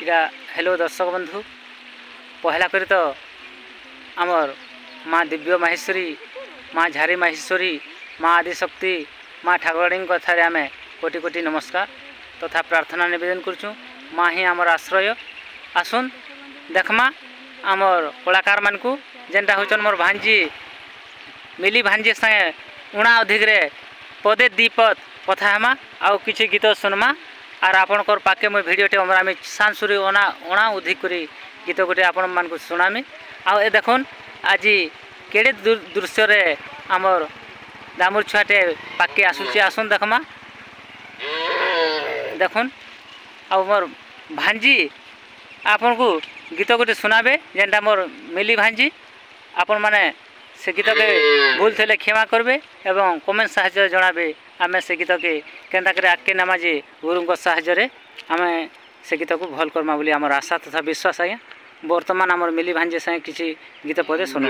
इरा hello दर्शक बंधु पहला कर तो आमर माँ दिव्य माहेश्वरी माँ झारी माहेश्वरी माँ आदिशक्ति माँ ठाकुराणी कथार आम कोटि कोटि नमस्कार तथा प्रार्थना निवेदन करुँ। माँ ही आमर आश्रय आसुन देखमा आमर कलाकार मानकु जेनटा होचन मोर भांजी मिली भांजी संगे उणा अधिक रे पदे दीपद कथा हेमा आउ किछि गीत सुनमा आर आपणकर पाके मुझे भिडियोटे आम सांसुरी अणा अधिक करी गीत गोटे आपण मानक शुणामी आ देखुन आज केड़े दृश्य रे आमर दामुर छुआटे पाके आसुची आसुन देखमा देखुन आ मोर भांजी आपन को गीत गोटे सुनाबे जेनटा मोर मिली भांजी आपण माने से गीत के भूल थे क्षमा करबे एवं कमेंट साहाय्य जनाबे आम से गीत के केन्ता करे आगे नामा जे गुरु साहाय्य आम से गीत को भल करमा बोली आमर आशा तथा विश्वास। आज्ञा बर्तमान आमर मिली भांजे संगे किसी गीत पदे सुनो।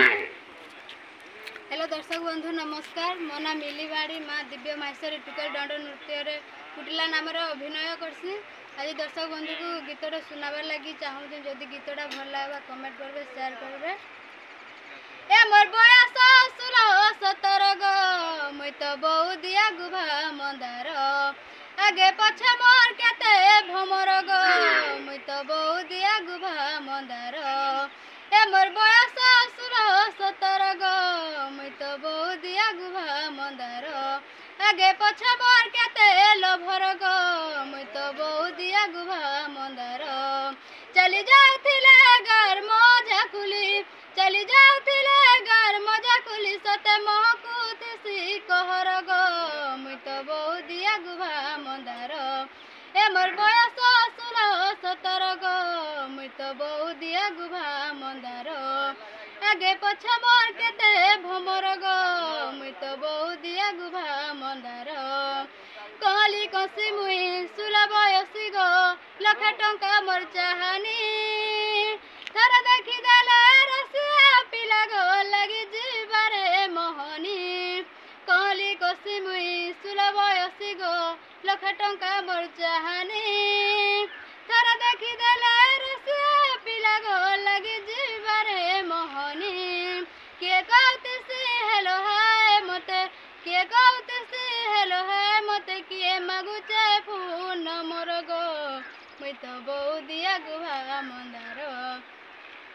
हेलो दर्शक बंधु नमस्कार। मो ना मिली बाड़ी माँ दिव्य माहेश्वरी टुकेल दंड नृत्य कुटिला नाम अभिनय करसी। आज दर्शक बंधु को गीतटा सुनाबार लगी चाहूँ जदि गीतटा भल लगा कमेंट करेंगे शेयर करेंगे। ए मोर बयस 16-17 गो मुई तो बहु दिया गुभा मंदार आगे पछे मोर केते भमर गो मुई तो बहु दिया गुभा मंदार ए मोर बयस 16-17 गो मुई तो बहु दिया गुभा मंदार आगे पछे मोर केते लोभर गो मुई तो बहु दिया गुभा मंदार चली जाउथिले घर मजा खुली चली जाउथिले घर मजा खुली सते महकुथि कहर गो मुई तो बहु दिया गुभा मंदार ए मोर बयस 16-17 गो मुई तो बहु दिया गुभा मंदार आगे पछे मोर केते भमर गो मुई तो बहु दिया गुभा मंदार कहली कसी मुई 16 बयसी गो लखे टंका मोर चाहानी थर देखी देले रसिया पिला गो लगी जीवारे मोहनी कहली कसी मुई 16 बयसी गो लखे टंका मोर चाहानी थर देखी देले रसिया पिला गो लगी जीवारे मोहनी किए कहतेसी हेलो हाय मते किए कहतेसी हेलो हाय मते किए मागुचे फोन मोर गो मुई तो बहु दिया गुभा मंदार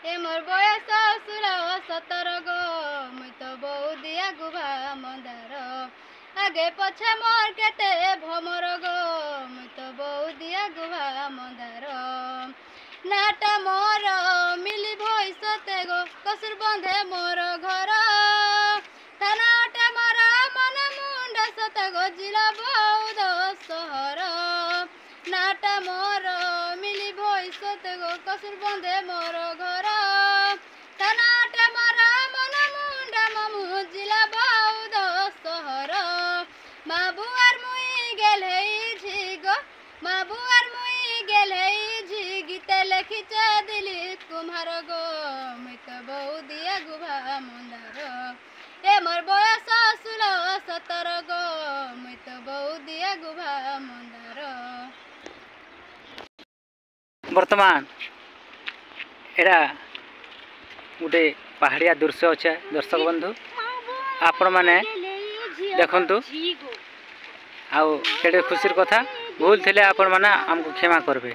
ए मोर बयस 16-17 गो मुई तो बहु दिया गुभा मंदार आगे पछे मोर केते भमर गो मुई तो बहु दिया गुभा मंदार नाटा मोर मिली भइसते गो कसुर बंधे मोर घर थानाटे मोर मन मुंड सते गो जिला बौद सहर नाटा मोर मिली भइसते गो कसुर बंधे मोर घर थानाटे मोर मन मुंड ममु जिला बौद सहर माँ बुआर मुई गेले झी गो माँ बुआर मुई गेले झी गीते लिखिचे दिलीप कुम्हार गो मुई तो बहु दिया गुभा मंदार ए मोर बयस 16-17 गो मुई तो बहु दिया गुभा मंदार। वर्तमान एरा गोटे पहाड़िया दृश्य अच्छे दर्शक बंधु आपण मैंने देखु आउ केड़े खुशी कथा भूल थे आपण मैंने आमको क्षमा करबे।